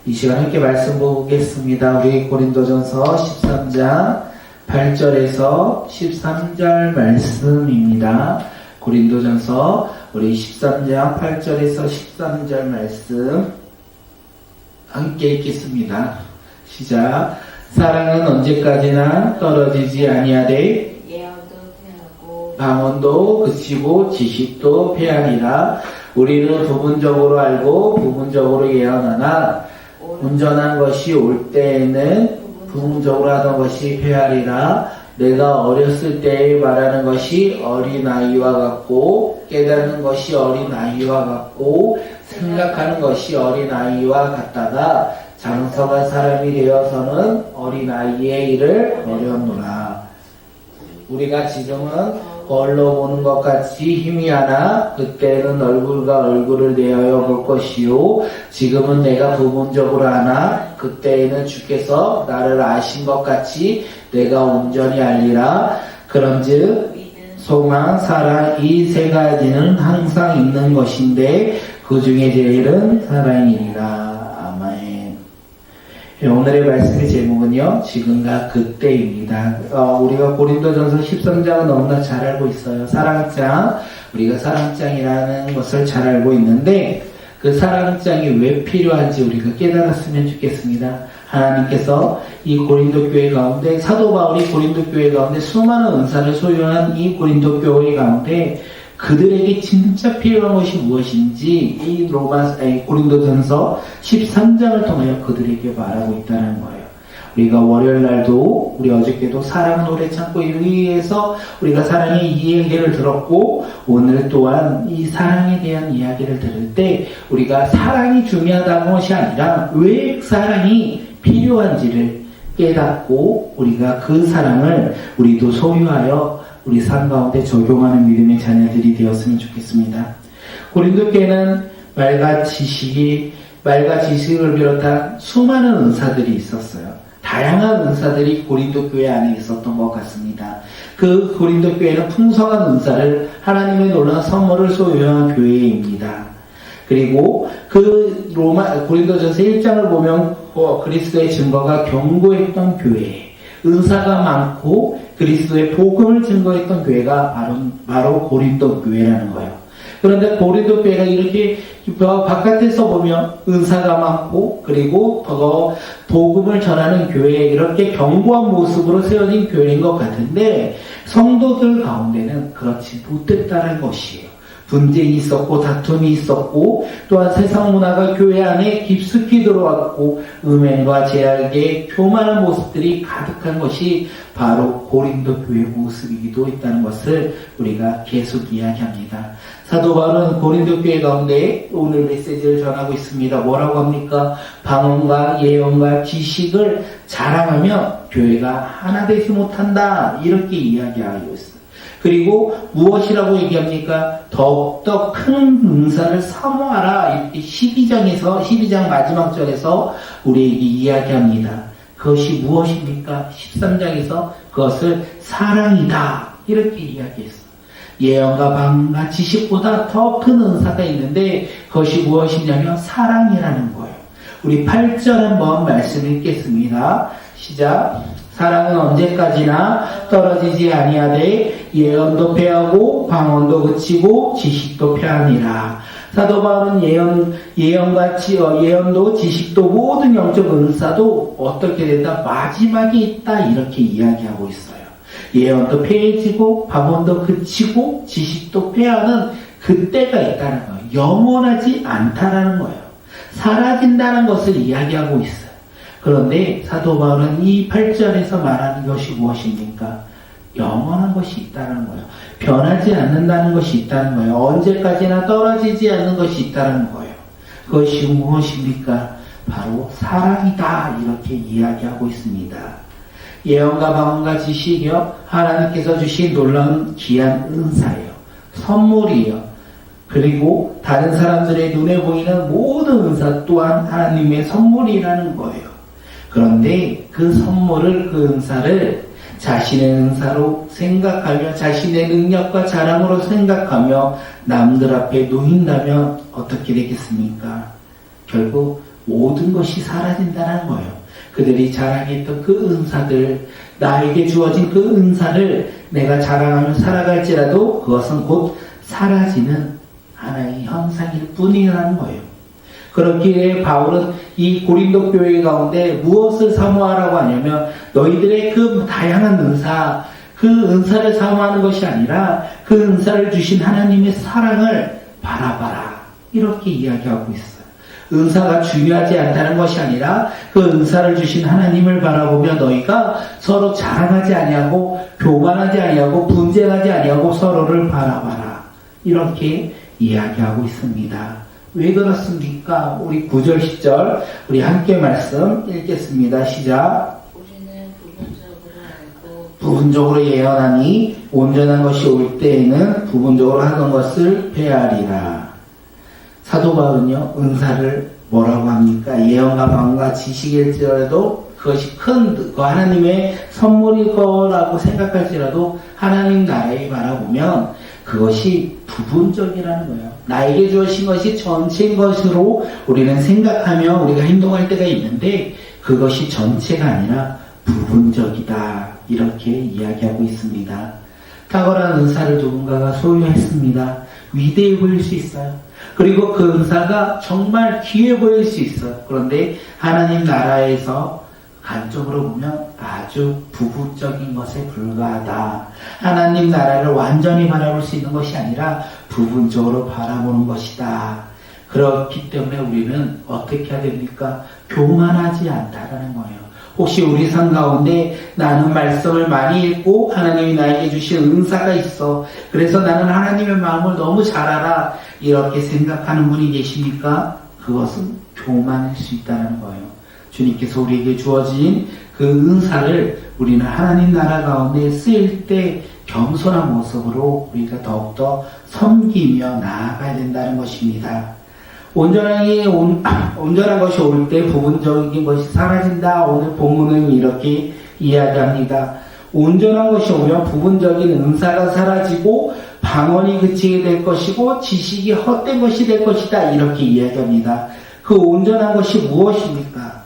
이 시간 함께 말씀 보겠습니다. 우리 고린도전서 13장 8절에서 13절 말씀입니다. 고린도전서 우리 13장 8절에서 13절 말씀 함께 읽겠습니다. 시작. 사랑은 언제까지나 떨어지지 아니하되 예언도 패하고 방언도 그치고 지식도 패하니라. 우리는 부분적으로 알고 부분적으로 예언하나 온전한 것이 올 때에는 부분적으로 하던 것이 패하리라. 내가 어렸을 때에 말하는 것이 어린아이와 같고 깨닫는 것이 어린아이와 같고 생각하는 것이 어린아이와 같다가 장성한 사람이 되어서는 어린아이의 일을 버렸노라. 우리가 지금은 거울로 보는 것 같이 희미하나 그때는 얼굴과 얼굴을 대하여 볼 것이요 지금은 내가 부분적으로 하나 그때에는 주께서 나를 아신 것 같이 내가 온전히 알리라. 그런즉 소망, 사랑 이 세 가지는 항상 있는 것인데 그 중에 제일은 사랑이니라. 아멘. 오늘의 말씀의 제목은요, 지금과 그때입니다. 우리가 고린도전서 13장은 너무나 잘 알고 있어요. 사랑장, 우리가 사랑장이라는 것을 잘 알고 있는데 그 사랑장이 왜 필요한지 우리가 깨달았으면 좋겠습니다. 하나님께서 이 고린도 교회 가운데, 사도 바울이 고린도 교회 가운데 수많은 은사를 소유한 이 고린도 교회 가운데 그들에게 진짜 필요한 것이 무엇인지 이 고린도전서 13장을 통하여 그들에게 말하고 있다는 거예요. 우리가 월요일 날도 우리 어저께도 사랑 노래 창고 위에서 우리가 사랑의 이야기를 들었고 오늘 또한 이 사랑에 대한 이야기를 들을 때 우리가 사랑이 중요하다는 것이 아니라 왜 사랑이 필요한지를 깨닫고 우리가 그 사랑을 우리도 소유하여 우리 삶 가운데 적용하는 믿음의 자녀들이 되었으면 좋겠습니다. 고린도 교회는 말과 지식을 비롯한 수많은 은사들이 있었어요. 다양한 은사들이 고린도 교회 안에 있었던 것 같습니다. 그 고린도 교회는 풍성한 은사를 하나님의 놀라운 선물을 소유한 교회입니다. 그리고 그 고린도전서 1장을 보면 그리스도의 증거가 견고했던 교회, 은사가 많고 그리스도의 복음을 증거했던 교회가 바로 고린도 교회라는 거예요. 그런데 고린도 교회가 이렇게 바깥에서 보면 은사가 많고 그리고 복음을 전하는 교회에 이렇게 견고한 모습으로 세워진 교회인 것 같은데 성도들 가운데는 그렇지 못했다는 것이에요. 분쟁이 있었고 다툼이 있었고 또한 세상 문화가 교회 안에 깊숙이 들어왔고 음행과 제약의 교만한 모습들이 가득한 것이 바로 고린도 교회 모습이기도 했다는 것을 우리가 계속 이야기합니다. 사도 바울은 고린도 교회 가운데 오늘 메시지를 전하고 있습니다. 뭐라고 합니까? 방언과 예언과 지식을 자랑하며 교회가 하나 되지 못한다 이렇게 이야기하고 있습니다. 그리고 무엇이라고 얘기합니까? 더욱더 큰 은사를 사모하라. 이렇게 12장 마지막 절에서 우리에게 이야기합니다. 그것이 무엇입니까? 13장에서 그것을 사랑이다. 이렇게 이야기했어요. 예언과 방언과 지식보다 더 큰 은사가 있는데 그것이 무엇이냐면 사랑이라는 거예요. 우리 8절 한번 말씀 읽겠습니다. 시작. 사랑은 언제까지나 떨어지지 아니하되 예언도 패하고 방언도 그치고 지식도 패하니라. 사도 바울은 예언도 지식도 모든 영적 은사도 어떻게 된다? 마지막에 있다 이렇게 이야기하고 있어요. 예언도 패해지고 방언도 그치고 지식도 패하는 그때가 있다는 거예요. 영원하지 않다라는 거예요. 사라진다는 것을 이야기하고 있어요. 그런데 사도 바울은 이 8절에서 말하는 것이 무엇입니까? 영원한 것이 있다는 거예요. 변하지 않는다는 것이 있다는 거예요. 언제까지나 떨어지지 않는 것이 있다는 거예요. 그것이 무엇입니까? 바로 사랑이다 이렇게 이야기하고 있습니다. 예언과 방언과 지식이요 하나님께서 주신 놀라운 귀한 은사예요. 선물이에요. 그리고 다른 사람들의 눈에 보이는 모든 은사 또한 하나님의 선물이라는 거예요. 그런데 그 선물을, 그 은사를 자신의 은사로 생각하며 자신의 능력과 자랑으로 생각하며 남들 앞에 놓인다면 어떻게 되겠습니까? 결국 모든 것이 사라진다는 거예요. 그들이 자랑했던 그 은사들, 나에게 주어진 그 은사를 내가 자랑하며 살아갈지라도 그것은 곧 사라지는 하나의 현상일 뿐이라는 거예요. 그렇기에 바울은 이 고린도 교회 가운데 무엇을 사모하라고 하냐면 너희들의 그 다양한 은사, 그 은사를 사모하는 것이 아니라 그 은사를 주신 하나님의 사랑을 바라봐라. 이렇게 이야기하고 있어요. 은사가 중요하지 않다는 것이 아니라 그 은사를 주신 하나님을 바라보며 너희가 서로 자랑하지 아니하고 교만하지 아니하고 분쟁하지 아니하고 서로를 바라봐라. 이렇게 이야기하고 있습니다. 왜 그렇습니까? 우리 9절 10절 우리 함께 말씀 읽겠습니다. 시작. 우리는 부분적으로 알고 부분적으로 예언하니 온전한 것이 올 때에는 부분적으로 하던 것을 폐하리라. 사도 바울은요, 은사를 뭐라고 합니까? 예언과 방언과 지식일지라도 그것이 큰 그 하나님의 선물일 거라고 생각할지라도 하나님 나라에 바라보면 그것이 부분적이라는 거예요. 나에게 주어진 것이 전체인 것으로 우리는 생각하며 우리가 행동할 때가 있는데 그것이 전체가 아니라 부분적이다. 이렇게 이야기하고 있습니다. 탁월한 은사를 누군가가 소유했습니다. 위대해 보일 수 있어요. 그리고 그 은사가 정말 귀해 보일 수 있어요. 그런데 하나님 나라에서 관점으로 보면 아주 부분적인 것에 불과하다. 하나님 나라를 완전히 바라볼 수 있는 것이 아니라 부분적으로 바라보는 것이다. 그렇기 때문에 우리는 어떻게 해야 됩니까? 교만하지 않다라는 거예요. 혹시 우리 삶 가운데 나는 말씀을 많이 읽고 하나님이 나에게 주신 은사가 있어. 그래서 나는 하나님의 마음을 너무 잘 알아. 이렇게 생각하는 분이 계십니까? 그것은 교만일 수 있다는 거예요. 주님께서 우리에게 주어진 그 은사를 우리는 하나님 나라 가운데 쓰일 때 겸손한 모습으로 우리가 더욱더 섬기며 나아가야 된다는 것입니다. 온전한 것이 올 때 부분적인 것이 사라진다. 오늘 본문은 이렇게 이야기합니다. 온전한 것이 오면 부분적인 은사가 사라지고 방언이 그치게 될 것이고 지식이 헛된 것이 될 것이다. 이렇게 이야기합니다. 그 온전한 것이 무엇입니까?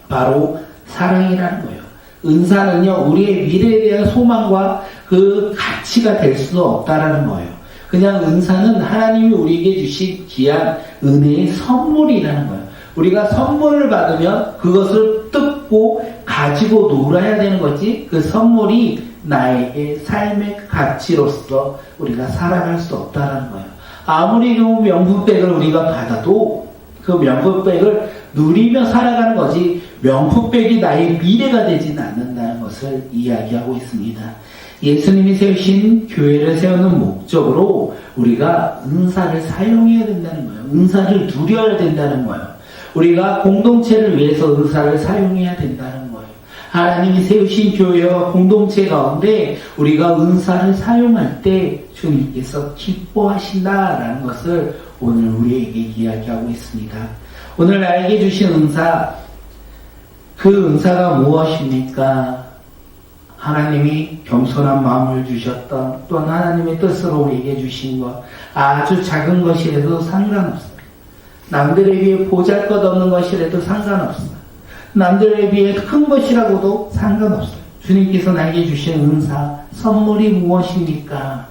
바로 사랑이라는 거예요. 은사는요, 우리의 미래에 대한 소망과 그 가치가 될 수 없다라는 거예요. 그냥 은사는 하나님이 우리에게 주신 귀한 은혜의 선물이라는 거예요. 우리가 선물을 받으면 그것을 뜯고 가지고 놀아야 되는 거지, 그 선물이 나에게 삶의 가치로서 우리가 살아갈 수 없다는 거예요. 아무리 그 명품백을 우리가 받아도 그 명품백을 누리며 살아가는 거지 명품백이 나의 미래가 되지는 않는다는 것을 이야기하고 있습니다. 예수님이 세우신 교회를 세우는 목적으로 우리가 은사를 사용해야 된다는 거예요. 은사를 누려야 된다는 거예요. 우리가 공동체를 위해서 은사를 사용해야 된다는 거예요. 하나님이 세우신 교회와 공동체 가운데 우리가 은사를 사용할 때 주님께서 기뻐하신다라는 것을 오늘 우리에게 이야기하고 있습니다. 오늘 나에게 주신 은사, 그 은사가 무엇입니까? 하나님이 겸손한 마음을 주셨던 또는 하나님의 뜻으로 우리에게 주신 것, 아주 작은 것이라도 상관없어요. 남들에 비해 보잘것없는 것이라도 상관없어요. 남들에 비해 큰 것이라고도 상관없어요. 주님께서 나에게 주신 은사, 선물이 무엇입니까?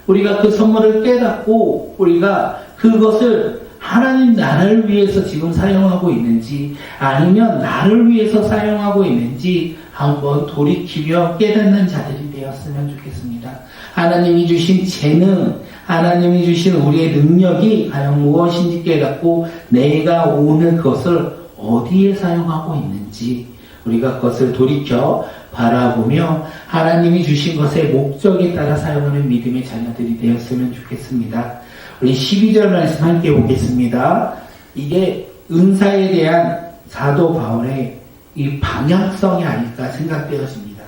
우리가 그 선물을 깨닫고 우리가 그것을 하나님 나라를 위해서 지금 사용하고 있는지 아니면 나를 위해서 사용하고 있는지 한번 돌이키며 깨닫는 자들이 되었으면 좋겠습니다. 하나님이 주신 재능, 하나님이 주신 우리의 능력이 과연 무엇인지 깨닫고 내가 오늘 그것을 어디에 사용하고 있는지 우리가 그것을 돌이켜 바라보며 하나님이 주신 것의 목적에 따라 사용하는 믿음의 자녀들이 되었으면 좋겠습니다. 우리 12절 말씀 함께 보겠습니다. 이게 은사에 대한 사도 바울의 이 방향성이 아닐까 생각되어집니다.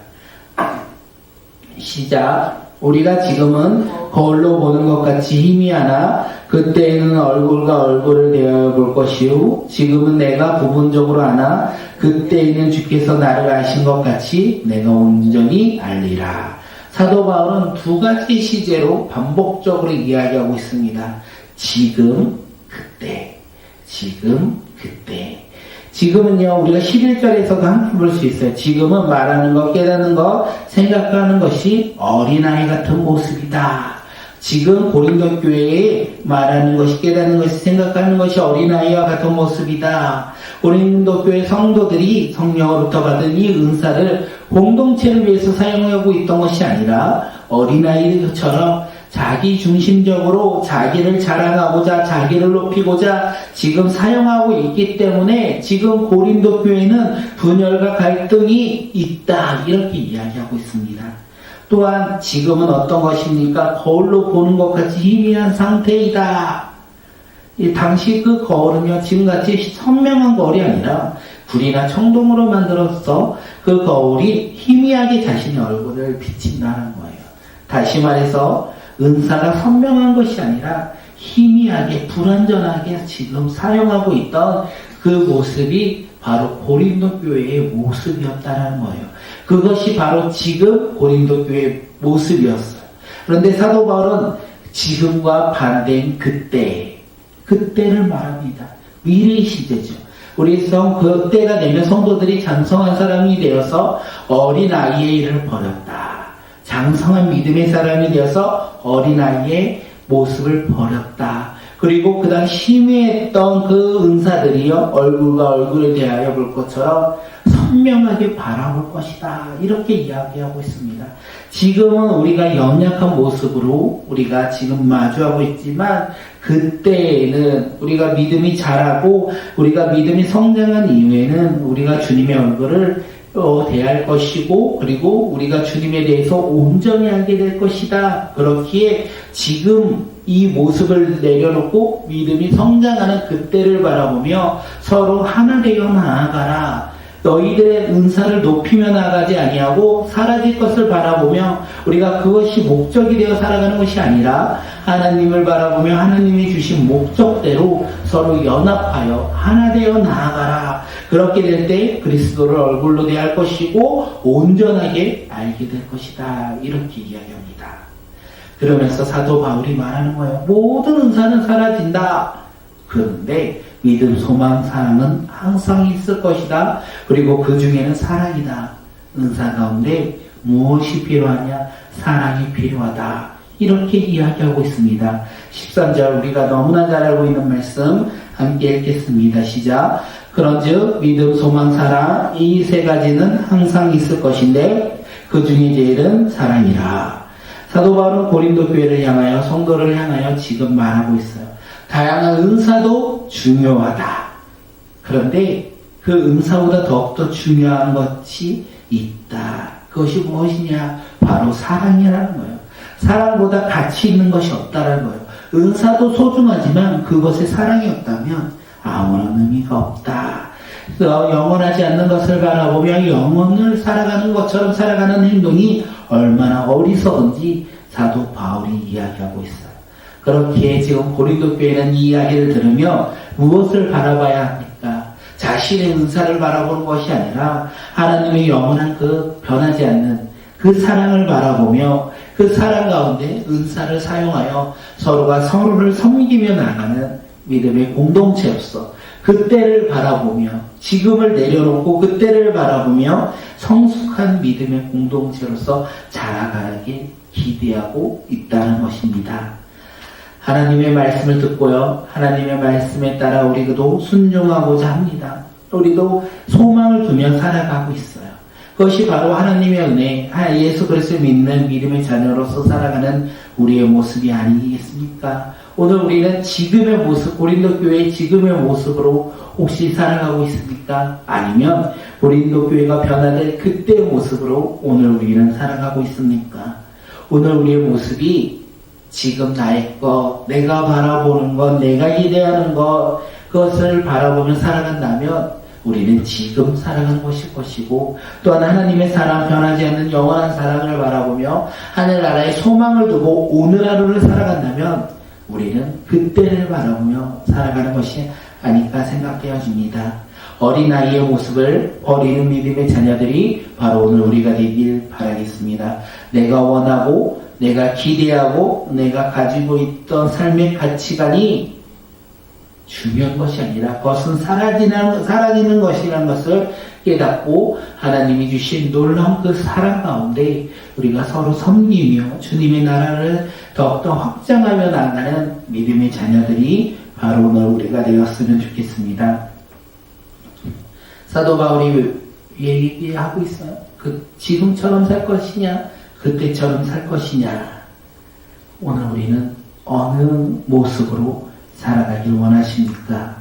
시작. 우리가 지금은 거울로 보는 것 같이 희미하나 그때에는 얼굴과 얼굴을 대하여 볼 것이요 지금은 내가 부분적으로 아나 그때에는 주께서 나를 아신 것 같이 내가 온전히 알리라. 사도 바울은 두 가지 시제로 반복적으로 이야기하고 있습니다. 지금, 그때. 지금, 그때. 지금은요, 우리가 11절에서도 함께 볼 수 있어요. 지금은 말하는 것, 깨닫는 것, 생각하는 것이 어린아이 같은 모습이다. 지금 고린도 교회에 말하는 것이, 깨닫는 것이, 생각하는 것이 어린아이와 같은 모습이다. 고린도 교회 성도들이 성령으로부터 받은 이 은사를 공동체를 위해서 사용하고 있던 것이 아니라 어린아이들처럼 자기 중심적으로 자기를 자랑하고자, 자기를 높이고자 지금 사용하고 있기 때문에 지금 고린도 교회는 분열과 갈등이 있다, 이렇게 이야기하고 있습니다. 또한 지금은 어떤 것입니까? 거울로 보는 것 같이 희미한 상태이다. 당시 그 거울은요, 지금같이 선명한 거울이 아니라 불이나 청동으로 만들어서 그 거울이 희미하게 자신의 얼굴을 비친다는 거예요. 다시 말해서 은사가 선명한 것이 아니라 희미하게 불완전하게 지금 사용하고 있던 그 모습이 바로 고린도 교회의 모습이었다는 거예요. 그것이 바로 지금 고린도 교회의 모습이었어요. 그런데 사도 바울은 지금과 반대인 그때를 말합니다. 미래의 시제죠. 우리 그때가 되면 성도들이 장성한 사람이 되어서 어린아이의 일을 버렸다. 장성한 믿음의 사람이 되어서 어린아이의 모습을 버렸다. 그리고 그 당시 희미했던 그 은사들이요, 얼굴과 얼굴을 대하여 볼 것처럼 선명하게 바라볼 것이다. 이렇게 이야기하고 있습니다. 지금은 우리가 연약한 모습으로 우리가 지금 마주하고 있지만 그때에는 우리가 믿음이 자라고 우리가 믿음이 성장한 이후에는 우리가 주님의 얼굴을 대할 것이고, 그리고 우리가 주님에 대해서 온전히 알게 될 것이다. 그렇기에 지금 이 모습을 내려놓고 믿음이 성장하는 그때를 바라보며 서로 하나 되어 나아가라. 너희들의 은사를 높이며 나아가지 아니하고 사라질 것을 바라보며 우리가 그것이 목적이 되어 살아가는 것이 아니라 하나님을 바라보며 하나님이 주신 목적대로 서로 연합하여 하나 되어 나아가라. 그렇게 될 때 그리스도를 얼굴로 대할 것이고 온전하게 알게 될 것이다. 이렇게 이야기합니다. 그러면서 사도 바울이 말하는 거예요. 모든 은사는 사라진다. 그런데 믿음, 소망, 사랑은 항상 있을 것이다. 그리고 그 중에는 사랑이다. 은사 가운데 무엇이 필요하냐? 사랑이 필요하다. 이렇게 이야기하고 있습니다. 13절 우리가 너무나 잘 알고 있는 말씀 함께 읽겠습니다. 시작. 그런즉 믿음, 소망, 사랑 이 세 가지는 항상 있을 것인데 그 중에 제일은 사랑이라. 사도 바울은 고린도 교회를 향하여 성도를 향하여 지금 말하고 있어요. 다양한 은사도 중요하다. 그런데 그 은사보다 더욱더 중요한 것이 있다. 그것이 무엇이냐? 바로 사랑이라는 거예요. 사랑보다 가치 있는 것이 없다는 거예요. 은사도 소중하지만 그것에 사랑이 없다면 아무런 의미가 없다. 영원하지 않는 것을 바라보며 영원을 살아가는 것처럼 살아가는 행동이 얼마나 어리석은지 사도 바울이 이야기하고 있어요. 그렇기에 지금 고린도 교회는 이 이야기를 들으며 무엇을 바라봐야 합니까? 자신의 은사를 바라보는 것이 아니라 하나님의 영원한 그 변하지 않는 그 사랑을 바라보며 그 사랑 가운데 은사를 사용하여 서로가 서로를 섬기며 나가는 믿음의 공동체로서 그때를 바라보며 지금을 내려놓고 그때를 바라보며 성숙한 믿음의 공동체로서 자라가게 기대하고 있다는 것입니다. 하나님의 말씀을 듣고요, 하나님의 말씀에 따라 우리도 순종하고자 합니다. 우리도 소망을 두며 살아가고 있어요. 그것이 바로 하나님의 은혜, 예수 그리스도를 믿는 믿음의 자녀로서 살아가는 우리의 모습이 아니겠습니까? 오늘 우리는 지금의 모습, 고린도 교회의 지금의 모습으로 혹시 살아가고 있습니까? 아니면 고린도 교회가 변화될 그때의 모습으로 오늘 우리는 살아가고 있습니까? 오늘 우리의 모습이 지금 나의 것, 내가 바라보는 것, 내가 기대하는 것, 그것을 바라보며 살아간다면 우리는 지금 살아가는 것일 것이고, 또한 하나님의 사랑, 변하지 않는 영원한 사랑을 바라보며 하늘나라에 소망을 두고 오늘 하루를 살아간다면 우리는 그때를 바라보며 살아가는 것이 아닐까 생각되어집니다. 어린아이의 모습을 버리는 믿음의 자녀들이 바로 오늘 우리가 되길 바라겠습니다. 내가 원하고 내가 기대하고 내가 가지고 있던 삶의 가치관이 중요한 것이 아니라 그것은 사라지는 것이라는 것을 깨닫고 하나님이 주신 놀라운 그 사랑 가운데 우리가 서로 섬기며 주님의 나라를 더욱더 확장하며 나가는 믿음의 자녀들이 바로 오늘 우리가 되었으면 좋겠습니다. 사도 바울이 얘기하고 있어요. 지금처럼 살 것이냐, 그때처럼 살 것이냐. 오늘 우리는 어느 모습으로 살아가길 원하십니까?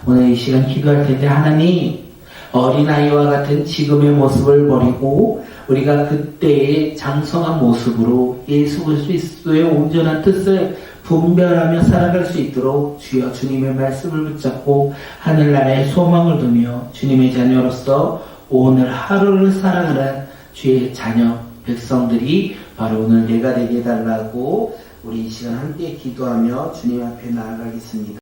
오늘 이 시간 기도할 텐데, 하나님, 어린아이와 같은 지금의 모습을 버리고 우리가 그때의 장성한 모습으로 예수 그리스도의 온전한 뜻을 분별하며 살아갈 수 있도록 주여 주님의 말씀을 붙잡고 하늘나라에 소망을 두며 주님의 자녀로서 오늘 하루를 살아가는 주의 자녀 백성들이 바로 오늘 내가 되게 해달라고 우리 이 시간 함께 기도하며 주님 앞에 나아가겠습니다.